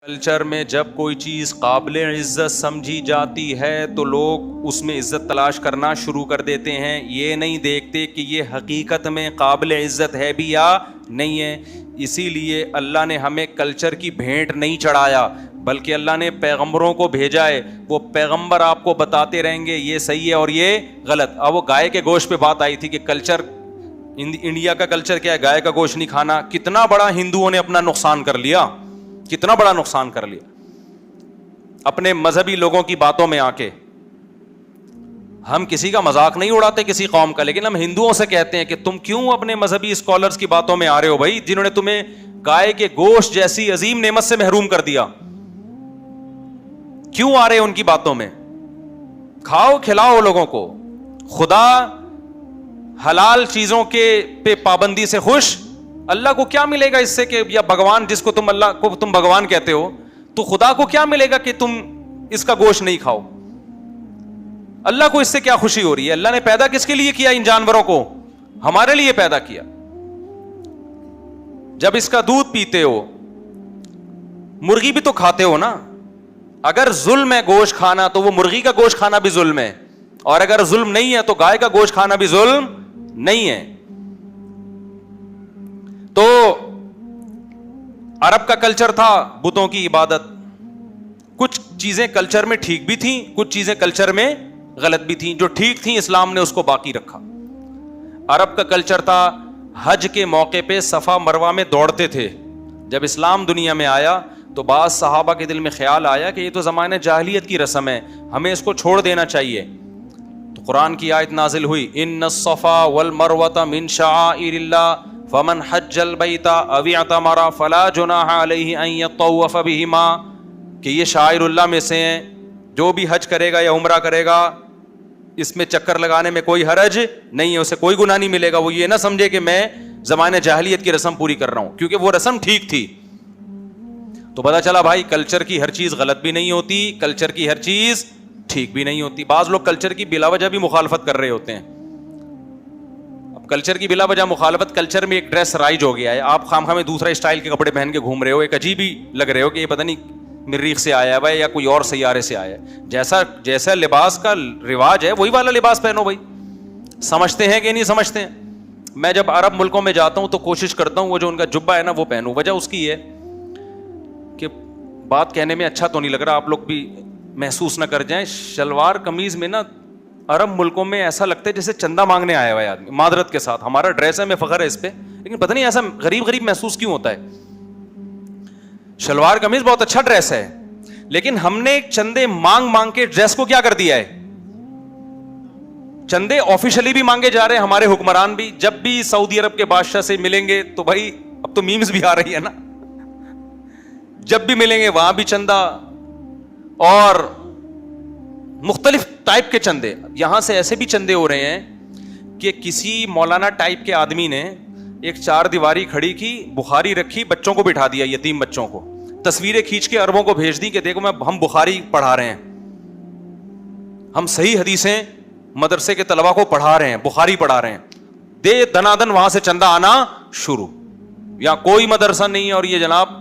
Culture میں جب کوئی چیز قابل عزت سمجھی جاتی ہے تو لوگ اس میں عزت تلاش کرنا شروع کر دیتے ہیں. یہ نہیں دیکھتے کہ یہ حقیقت میں قابل عزت ہے بھی یا نہیں ہے. اسی لیے اللہ نے ہمیں کلچر کی بھینٹ نہیں چڑھایا بلکہ اللہ نے پیغمبروں کو بھیجا ہے. وہ پیغمبر آپ کو بتاتے رہیں گے یہ صحیح ہے اور یہ غلط. اب وہ گائے کے گوشت پہ بات آئی تھی کہ کلچر انڈیا کا کلچر کیا ہے, گائے کا گوشت نہیں کھانا. کتنا بڑا ہندوؤں نے اپنا نقصان کر لیا, کتنا بڑا نقصان کر لیا اپنے مذہبی لوگوں کی باتوں میں آ کے. ہم کسی کا مذاق نہیں اڑاتے کسی قوم کا, لیکن ہم ہندوؤں سے کہتے ہیں کہ تم کیوں اپنے مذہبی اسکالرز کی باتوں میں آ رہے ہو بھائی, جنہوں نے تمہیں گائے کے گوشت جیسی عظیم نعمت سے محروم کر دیا. کیوں آ رہے ان کی باتوں میں؟ کھاؤ کھلاؤ لوگوں کو. خدا حلال چیزوں کے پہ پابندی سے خوش. اللہ کو کیا ملے گا اس سے کہ, یا بھگوان جس کو تم اللہ کو تم بھگوان کہتے ہو, تو خدا کو کیا ملے گا کہ تم اس کا گوشت نہیں کھاؤ؟ اللہ کو اس سے کیا خوشی ہو رہی ہے؟ اللہ نے پیدا کس کے لیے کیا ان جانوروں کو؟ ہمارے لیے پیدا کیا. جب اس کا دودھ پیتے ہو, مرغی بھی تو کھاتے ہو نا. اگر ظلم ہے گوشت کھانا تو وہ مرغی کا گوشت کھانا بھی ظلم ہے, اور اگر ظلم نہیں ہے تو گائے کا گوشت کھانا بھی ظلم نہیں ہے. تو عرب کا کلچر تھا بتوں کی عبادت. کچھ چیزیں کلچر میں ٹھیک بھی تھیں, کچھ چیزیں کلچر میں غلط بھی تھیں. جو ٹھیک تھیں اسلام نے اس کو باقی رکھا. عرب کا کلچر تھا حج کے موقع پہ صفا مروہ میں دوڑتے تھے. جب اسلام دنیا میں آیا تو بعض صحابہ کے دل میں خیال آیا کہ یہ تو زمانہ جاہلیت کی رسم ہے, ہمیں اس کو چھوڑ دینا چاہیے. تو قرآن کی آیت نازل ہوئی, ان الصفا والمروۃ من شعائر اللہ فمن حج البیت او اعتمر فلا جناح علیہ ان یطوف بہما. کہ یہ شعائر اللہ میں سے ہیں, جو بھی حج کرے گا یا عمرہ کرے گا اس میں چکر لگانے میں کوئی حرج نہیں ہے, اسے کوئی گناہ نہیں ملے گا. وہ یہ نہ سمجھے کہ میں زمانہ جاہلیت کی رسم پوری کر رہا ہوں, کیونکہ وہ رسم ٹھیک تھی. تو پتا چلا بھائی کلچر کی ہر چیز غلط بھی نہیں ہوتی, کلچر کی ہر چیز ٹھیک بھی نہیں ہوتی. بعض لوگ کلچر کی بلا وجہ بھی مخالفت کر رہے ہوتے ہیں. اب کلچر کی بلا وجہ مخالفت, کلچر میں ایک ڈریس رائج ہو گیا ہے, آپ خامخواہ میں دوسرا اسٹائل کے کپڑے پہن کے گھوم رہے ہو, ایک عجیب ہی لگ رہے ہو کہ یہ پتہ نہیں مریخ سے آیا ہے یا کوئی اور سیارے سے آیا ہے. جیسا لباس کا رواج ہے وہی والا لباس پہنو بھائی. سمجھتے ہیں کہ نہیں سمجھتے ہیں؟ میں جب عرب ملکوں میں جاتا ہوں تو کوشش کرتا ہوں وہ جو ان کا جبہ ہے نا وہ پہنوں. وجہ اس کی ہے کہ بات کہنے میں اچھا تو نہیں لگ رہا, آپ لوگ بھی محسوس نہ کر جائیں, شلوار قمیض میں نا عرب ملکوں میں ایسا لگتا ہے جیسے چندہ مانگنے آیا ہوا ہے آدمی. معذرت کے ساتھ, ہمارا ڈریس ہے, میں فخر ہے اس پہ, لیکن پتہ نہیں ایسا غریب محسوس کیوں ہوتا ہے. شلوار قمیض بہت اچھا ڈریس ہے, لیکن ہم نے چندے مانگ کے ڈریس کو کیا کر دیا ہے. چندے آفیشلی بھی مانگے جا رہے ہیں, ہمارے حکمران بھی. جب بھی سعودی عرب کے بادشاہ سے ملیں گے تو بھائی اب تو میمز بھی آ رہی ہے نا, جب بھی ملیں گے وہاں بھی چندہ, اور مختلف ٹائپ کے چندے. یہاں سے ایسے بھی چندے ہو رہے ہیں کہ کسی مولانا ٹائپ کے آدمی نے ایک چار دیواری کھڑی کی, بخاری رکھی, بچوں کو بٹھا دیا, یتیم بچوں کو, تصویریں کھینچ کے عربوں کو بھیج دی کہ دیکھو ہم بخاری پڑھا رہے ہیں, ہم صحیح حدیثیں مدرسے کے طلبہ کو پڑھا رہے ہیں, بخاری پڑھا رہے ہیں. دے دنادن وہاں سے چندہ آنا شروع. یہاں کوئی مدرسہ نہیں ہے اور یہ جناب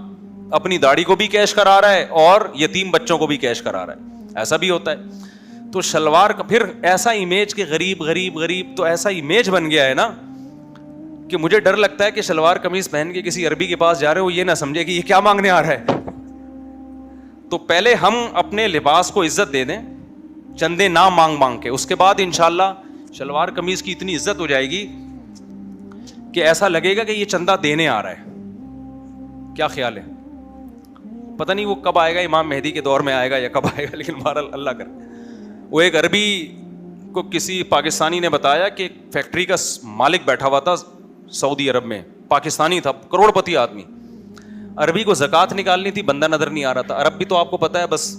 اپنی داڑھی کو بھی کیش کرا رہا ہے اور یتیم بچوں کو بھی کیش کرا رہا ہے. ایسا بھی ہوتا ہے. تو شلوار کا پھر ایسا امیج کہ غریب, تو ایسا امیج بن گیا ہے نا کہ مجھے ڈر لگتا ہے کہ شلوار قمیض پہن کے کسی عربی کے پاس جا رہے ہو, یہ نہ سمجھے کہ یہ کیا مانگنے آ رہا ہے. تو پہلے ہم اپنے لباس کو عزت دے دیں, چندے نہ مانگ کے, اس کے بعد انشاءاللہ شلوار قمیض کی اتنی عزت ہو جائے گی کہ ایسا لگے گا کہ یہ چندہ دینے آ رہا ہے. کیا خیال ہے؟ پتہ نہیں وہ کب آئے گا, امام مہدی کے دور میں آئے گا یا کب آئے گا, لیکن بہرحال اللہ کرے. وہ ایک عربی کو کسی پاکستانی نے بتایا کہ ایک فیکٹری کا مالک بیٹھا ہوا تھا سعودی عرب میں, پاکستانی تھا, کروڑ پتی آدمی. عربی کو زکوٰۃ نکالنی تھی, بندہ نظر نہیں آ رہا تھا. عرب بھی تو آپ کو پتہ ہے بس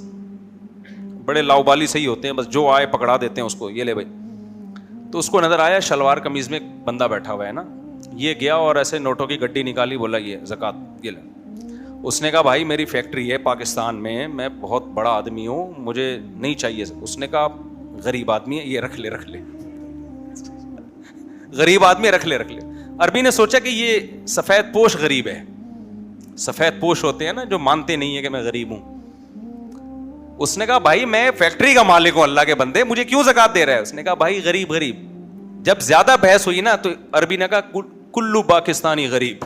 بڑے لاؤبالی صحیح ہوتے ہیں, بس جو آئے پکڑا دیتے ہیں اس کو, یہ لے بھائی. تو اس کو نظر آیا شلوار قمیض میں بندہ بیٹھا ہوا ہے نا, یہ گیا اور ایسے نوٹوں کی گڈی نکالی, بولا یہ زکوٰۃ, یہ لے. اس نے کہا بھائی میری فیکٹری ہے پاکستان میں, میں بہت بڑا آدمی ہوں, مجھے نہیں چاہیے. اس نے کہا غریب آدمی ہے, یہ رکھ لے. غریب آدمی رکھ لے. عربی نے سوچا کہ یہ سفید پوش غریب ہے, سفید پوش ہوتے ہیں نا جو مانتے نہیں ہیں کہ میں غریب ہوں. اس نے کہا بھائی میں فیکٹری کا مالک ہوں اللہ کے بندے, مجھے کیوں زکات دے رہا ہے؟ اس نے کہا بھائی غریب غریب. جب زیادہ بحث ہوئی نا تو عربی نے کہا کلو پاکستانی غریب,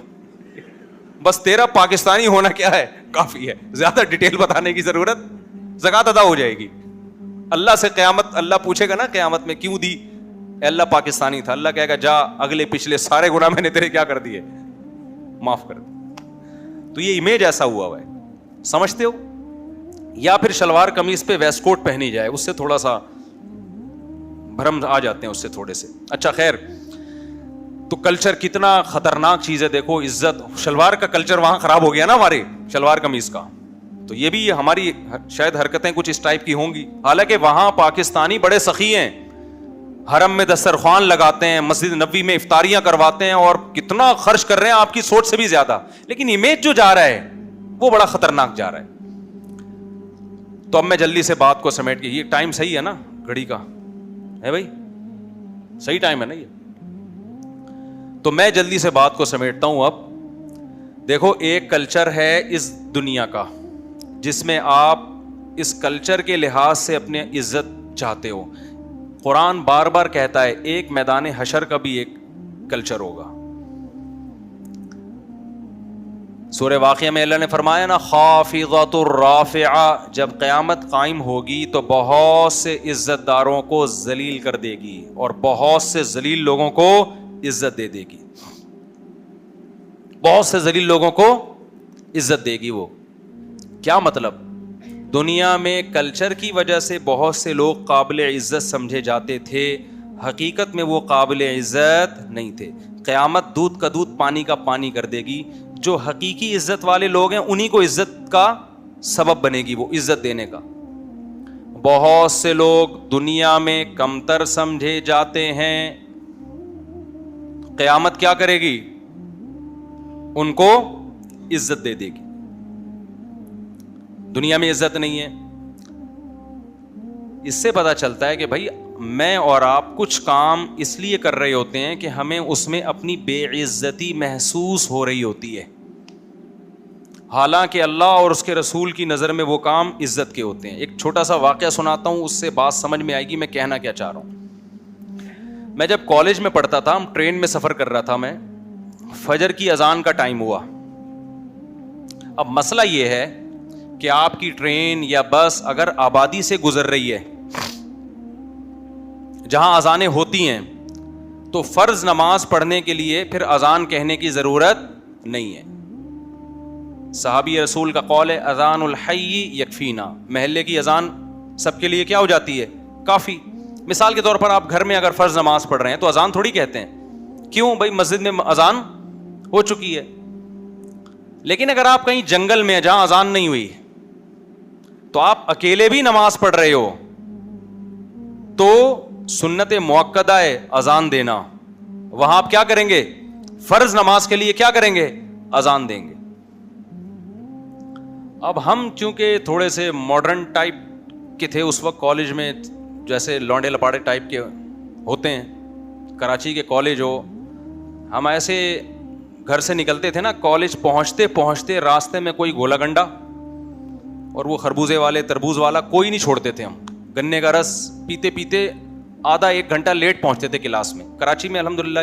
بس تیرا پاکستانی ہونا کیا ہے کافی ہے, زیادہ ڈیٹیل بتانے کی ضرورت, زکات ادا ہو جائے گی. اللہ سے قیامت, اللہ پوچھے گا نا قیامت میں کیوں دی؟ اے اللہ پاکستانی تھا. اللہ کہے گا جا اگلے پچھلے سارے گناہ میں نے تیرے کیا کر دیے, معاف کر دی. تو یہ امیج ایسا ہوا ہے, سمجھتے ہو؟ یا پھر شلوار قمیص پہ ویسٹ کوٹ پہنی جائے, اس سے تھوڑا سا بھرم آ جاتے ہیں اس سے تھوڑے سے. اچھا خیر, تو کلچر کتنا خطرناک چیز ہے. دیکھو عزت, شلوار کا کلچر وہاں خراب ہو گیا نا ہمارے, شلوار قمیص کا. تو یہ بھی ہماری شاید حرکتیں کچھ اس ٹائپ کی ہوں گی. حالانکہ وہاں پاکستانی بڑے سخی ہیں, حرم میں دسترخوان لگاتے ہیں, مسجد نبوی میں افطاریاں کرواتے ہیں, اور کتنا خرچ کر رہے ہیں آپ کی سوچ سے بھی زیادہ. لیکن امیج جو جا رہا ہے وہ بڑا خطرناک جا رہا ہے. تو اب میں جلدی سے بات کو سمیٹ کے, یہ ٹائم صحیح ہے نا گھڑی کا ہے بھائی, صحیح ٹائم ہے نا یہ؟ تو میں جلدی سے بات کو سمیٹتا ہوں. اب دیکھو ایک کلچر ہے اس دنیا کا جس میں آپ اس کلچر کے لحاظ سے اپنی عزت چاہتے ہو. قرآن بار بار کہتا ہے ایک میدان حشر کا بھی ایک کلچر ہوگا. سورہ واقعہ میں اللہ نے فرمایا نا خافضۃ الرافعہ, جب قیامت قائم ہوگی تو بہت سے عزت داروں کو ذلیل کر دے گی اور بہت سے ذلیل لوگوں کو عزت دے دے گی. بہت سے ذلیل لوگوں کو عزت دے گی. وہ کیا مطلب؟ دنیا میں کلچر کی وجہ سے بہت سے لوگ قابل عزت سمجھے جاتے تھے, حقیقت میں وہ قابل عزت نہیں تھے. قیامت دودھ کا دودھ پانی کا پانی کر دے گی. جو حقیقی عزت والے لوگ ہیں انہی کو عزت کا سبب بنے گی وہ عزت دینے کا. بہت سے لوگ دنیا میں کمتر سمجھے جاتے ہیں, قیامت کیا کرے گی؟ ان کو عزت دے دے گی. دنیا میں عزت نہیں ہے. اس سے پتا چلتا ہے کہ بھائی میں اور آپ کچھ کام اس لیے کر رہے ہوتے ہیں کہ ہمیں اس میں اپنی بے عزتی محسوس ہو رہی ہوتی ہے, حالانکہ اللہ اور اس کے رسول کی نظر میں وہ کام عزت کے ہوتے ہیں. ایک چھوٹا سا واقعہ سناتا ہوں, اس سے بات سمجھ میں آئے گی میں کہنا کیا چاہ رہا ہوں. میں جب کالج میں پڑھتا تھا, ہم ٹرین میں سفر کر رہا تھا میں, فجر کی اذان کا ٹائم ہوا. اب مسئلہ یہ ہے کہ آپ کی ٹرین یا بس اگر آبادی سے گزر رہی ہے جہاں اذانیں ہوتی ہیں, تو فرض نماز پڑھنے کے لیے پھر اذان کہنے کی ضرورت نہیں ہے. صحابی رسول کا قول ہے اذان الحی یکفینا, محلے کی اذان سب کے لیے کیا ہو جاتی ہے؟ کافی. مثال کے طور پر آپ گھر میں اگر فرض نماز پڑھ رہے ہیں تو اذان تھوڑی کہتے ہیں, کیوں بھائی مسجد میں اذان ہو چکی ہے. لیکن اگر آپ کہیں جنگل میں جہاں اذان نہیں ہوئی تو آپ اکیلے بھی نماز پڑھ رہے ہو تو سنت مؤکدہ ہے اذان دینا, وہاں آپ کیا کریں گے؟ فرض نماز کے لیے کیا کریں گے؟ اذان دیں گے. اب ہم چونکہ تھوڑے سے ماڈرن ٹائپ کے تھے اس وقت کالج میں, جیسے لونڈے لپاڑے ٹائپ کے ہوتے ہیں, کراچی کے کالج ہو, ہم ایسے گھر سے نکلتے تھے نا, کالج پہنچتے پہنچتے راستے میں کوئی گولا گنڈا اور وہ خربوزے والے تربوز والا کوئی نہیں چھوڑتے تھے. ہم گنے کا رس پیتے پیتے آدھا ایک گھنٹہ لیٹ پہنچتے تھے کلاس میں. کراچی میں الحمدللہ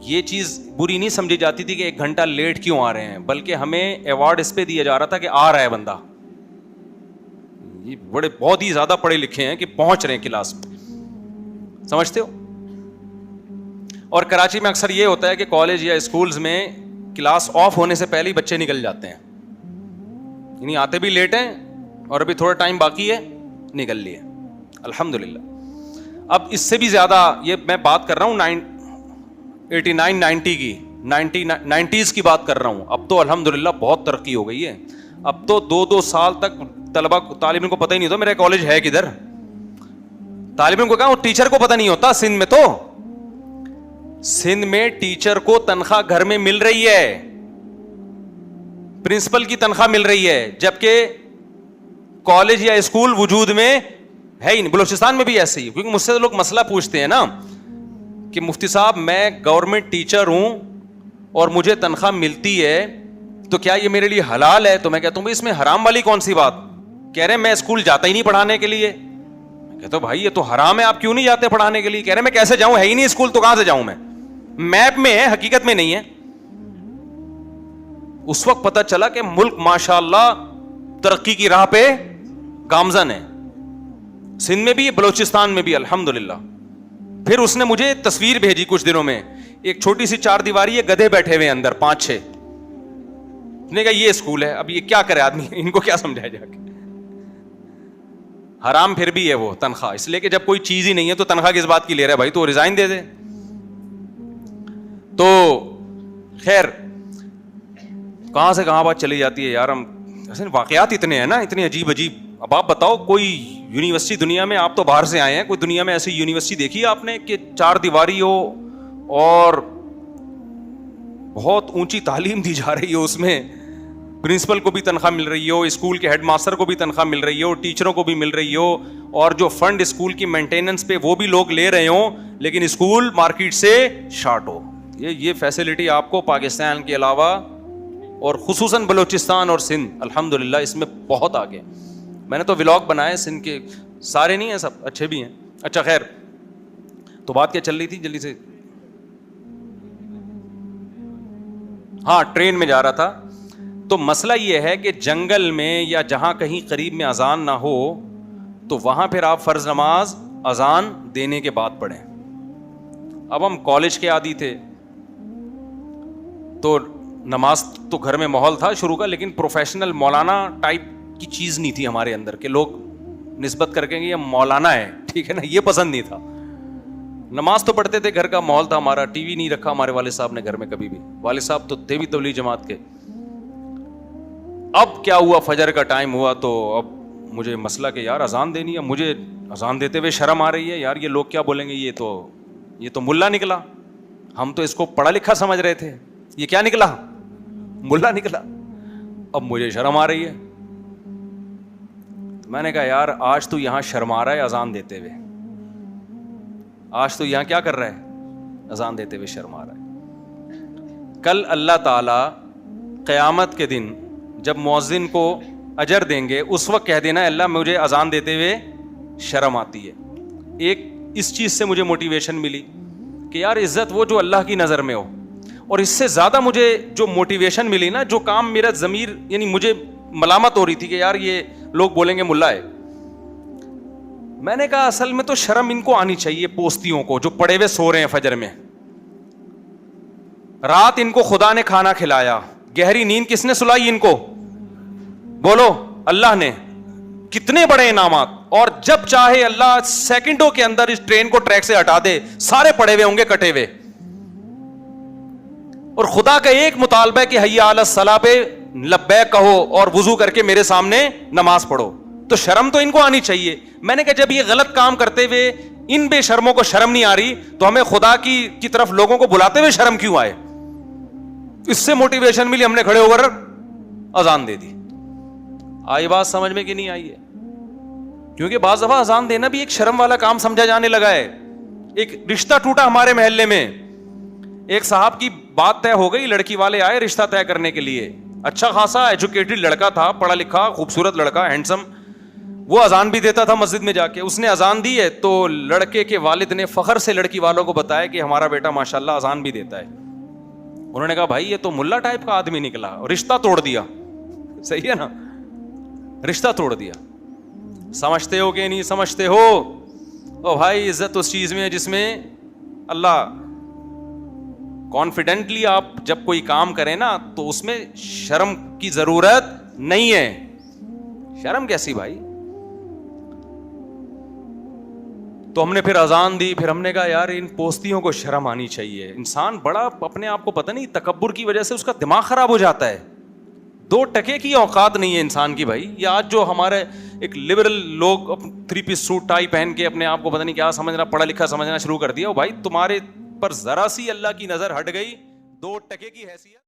یہ چیز بری نہیں سمجھی جاتی تھی کہ ایک گھنٹہ لیٹ کیوں آ رہے ہیں, بلکہ ہمیں ایوارڈ اس پہ دیا جا رہا تھا کہ آ رہا ہے بندہ, یہ بڑے بہت ہی زیادہ پڑھے لکھے ہیں کہ پہنچ رہے ہیں کلاس میں, سمجھتے ہو. اور کراچی میں اکثر یہ ہوتا ہے کہ کالج یا اسکولز میں کلاس آف ہونے سے پہلے ہی بچے نکل جاتے ہیں, یعنی آتے بھی لیٹ ہیں اور ابھی تھوڑا ٹائم باقی ہے, نکل لیے الحمدللہ. اب اس سے بھی زیادہ یہ میں بات کر رہا ہوں 89-90 کی, 90s کی بات کر رہا ہوں. اب تو الحمدللہ بہت ترقی ہو گئی ہے. اب تو 2 سال تک طالب علم کو پتہ ہی نہیں ہوتا میرا کالج ہے کدھر. طالب علم کو کہا ٹیچر کو پتہ نہیں ہوتا. سندھ میں تو سندھ میں ٹیچر کو تنخواہ گھر میں مل رہی ہے, پرنسپل کی تنخواہ مل رہی ہے, جبکہ کالج یا اسکول وجود میں ہے ہی نہیں. بلوچستان میں بھی ایسے ہی, کیونکہ مجھ سے لوگ مسئلہ پوچھتے ہیں نا کہ مفتی صاحب میں گورنمنٹ ٹیچر ہوں اور مجھے تنخواہ ملتی ہے تو کیا یہ میرے لیے حلال ہے؟ تو میں کہتا ہوں اس میں حرام والی کون سی بات؟ کہہ رہے میں اسکول جاتا ہی نہیں پڑھانے کے لیے. میں کہتا ہوں بھائی یہ تو حرام ہے, آپ کیوں نہیں جاتے پڑھانے کے لیے؟ کہہ رہے میں کیسے جاؤں, ہے ہی نہیں اسکول, تو کہاں سے جاؤں میں؟ میپ میں ہے, حقیقت میں نہیں ہے. اس وقت پتہ چلا کہ ملک ماشاء اللہ ترقی کی راہ پہ گامزن ہے, سندھ میں بھی, بلوچستان میں بھی الحمدللہ. پھر اس نے مجھے تصویر بھیجی کچھ دنوں میں, ایک چھوٹی سی 4 دیواری ہے, گدھے بیٹھے ہوئے اندر 5-6. نے کہا یہ اسکول ہے. اب یہ کیا کرے آدمی, ان کو کیا سمجھائے جا کے؟ حرام پھر بھی ہے وہ تنخواہ, اس لیے کہ جب کوئی چیز ہی نہیں ہے تو تنخواہ کس بات کی لے رہا ہے بھائی, تو ریزائن دے دے. تو خیر کہاں سے کہاں بات چلی جاتی ہے یار. ہم واقعات اتنے ہیں نا, اتنے عجیب عجیب. اب آپ بتاؤ کوئی یونیورسٹی دنیا میں, آپ تو باہر سے آئے ہیں, کوئی دنیا میں ایسی یونیورسٹی دیکھی ہے آپ نے کہ 4 دیواری ہو اور بہت اونچی تعلیم دی جا رہی ہو, اس میں پرنسپل کو بھی تنخواہ مل رہی ہو, اسکول کے ہیڈ ماسٹر کو بھی تنخواہ مل رہی ہو, ٹیچروں کو بھی مل رہی ہو, اور جو فنڈ اسکول کی مینٹیننس پہ وہ بھی لوگ لے رہے ہوں, لیکن اسکول مارکیٹ سے شارٹ ہو. یہ فیسلٹی آپ کو پاکستان کے علاوہ اور خصوصاً بلوچستان اور سندھ الحمدللہ اس میں بہت آگے. میں نے تو ولاگ بنائے سندھ کے, سارے نہیں ہیں, سب اچھے بھی ہیں. اچھا خیر, تو بات کیا چل رہی تھی جلدی سے؟ ہاں, ٹرین میں جا رہا تھا. تو مسئلہ یہ ہے کہ جنگل میں یا جہاں کہیں قریب میں اذان نہ ہو تو وہاں پھر آپ فرض نماز اذان دینے کے بعد پڑھیں. اب ہم کالج کے عادی تھے تو نماز تو گھر میں ماحول تھا شروع کا, لیکن پروفیشنل مولانا ٹائپ کی چیز نہیں تھی ہمارے اندر کہ لوگ نسبت کر کے یہ مولانا ہے, ٹھیک ہے نا, یہ پسند نہیں تھا. نماز تو پڑھتے تھے, گھر کا ماحول تھا ہمارا. ٹی وی نہیں رکھا ہمارے والد صاحب نے گھر میں کبھی بھی, والد صاحب تو تھے بھی تبلیغ جماعت کے. اب کیا ہوا, فجر کا ٹائم ہوا تو اب مجھے مسئلہ کہ یار اذان دینی ہے, مجھے اذان دیتے ہوئے شرم آ رہی ہے یار, یہ لوگ کیا بولیں گے, یہ تو ملا نکلا. ہم تو اس کو پڑھا لکھا سمجھ رہے تھے, یہ کیا نکلا, ملا نکلا. اب مجھے شرم آ رہی ہے. تو میں نے کہا یار آج تو یہاں شرما رہا ہے اذان دیتے ہوئے, آج تو یہاں کیا کر رہا ہے, اذان دیتے ہوئے شرما رہا ہے. کل اللہ تعالی قیامت کے دن جب مؤذن کو اجر دیں گے, اس وقت کہہ دینا اللہ مجھے اذان دیتے ہوئے شرم آتی ہے. ایک اس چیز سے مجھے موٹیویشن ملی کہ یار عزت وہ جو اللہ کی نظر میں ہو. اور اس سے زیادہ مجھے جو موٹیویشن ملی نا, جو کام میرا ضمیر یعنی مجھے ملامت ہو رہی تھی کہ یار یہ لوگ بولیں گے ملا ہے, میں نے کہا اصل میں تو شرم ان کو آنی چاہیے, پوستیوں کو جو پڑے ہوئے سو رہے ہیں فجر میں. رات ان کو خدا نے کھانا کھلایا, گہری نیند کس نے سلائی ان کو, بولو اللہ نے. کتنے بڑے انعامات, اور جب چاہے اللہ سیکنڈوں کے اندر اس ٹرین کو ٹریک سے ہٹا دے, سارے پڑے ہوئے ہوں گے کٹے ہوئے. اور خدا کا ایک مطالبہ ہے کہ حی علی الصلاۃ پہ لبیک کہو اور وضو کر کے میرے سامنے نماز پڑھو. تو شرم تو ان کو آنی چاہیے. میں نے کہا جب یہ غلط کام کرتے ہوئے ان بے شرموں کو شرم نہیں آ رہی تو ہمیں خدا کی طرف لوگوں کو بلاتے ہوئے شرم کیوں آئے. اس سے موٹیویشن ملی, ہم نے کھڑے ہو کر اذان دے دی. آئی بات سمجھ میں کہ نہیں آئی ہے؟ کیونکہ بعض دفعہ اذان دینا بھی ایک شرم والا کام سمجھا جانے لگا ہے. ایک رشتہ ٹوٹا ہمارے محلے میں, ایک صاحب کی بات طے ہو گئی, لڑکی والے آئے رشتہ طے کرنے کے لیے. اچھا خاصا ایجوکیٹڈ لڑکا تھا, پڑھا لکھا خوبصورت لڑکا, ہینڈسم. وہ اذان بھی دیتا تھا مسجد میں جا کے. اس نے اذان دی ہے تو لڑکے کے والد نے فخر سے لڑکی والوں کو بتایا کہ ہمارا بیٹا ماشاءاللہ اذان بھی دیتا ہے. انہوں نے کہا بھائی یہ تو ملا ٹائپ کا آدمی نکلا, رشتہ توڑ دیا. صحیح ہے نا, رشتہ توڑ دیا. سمجھتے ہو کہ نہیں سمجھتے ہو؟ او بھائی عزت اس چیز میں ہے جس میں اللہ کانفیڈنٹلی آپ جب کوئی کام کریں نا تو اس میں شرم کی ضرورت نہیں ہے. شرم کیسی بھائی. تو ہم نے پھر اذان دی, پھر ہم نے کہا یار ان پوستیوں کو شرم آنی چاہیے. انسان بڑا اپنے آپ کو پتہ نہیں تکبر کی وجہ سے اس کا دماغ خراب ہو جاتا ہے. 2 ٹکے کی اوقات نہیں ہے انسان کی بھائی. یہ آج جو ہمارے ایک لبرل لوگ 3 پیس سوٹ ٹائی پہن کے اپنے آپ کو پتہ نہیں کیا سمجھنا, پڑھا لکھا سمجھنا شروع کر دیا. بھائی تمہارے پر ذرا سی اللہ کی نظر ہٹ گئی, 2 ٹکے کی حیثیت.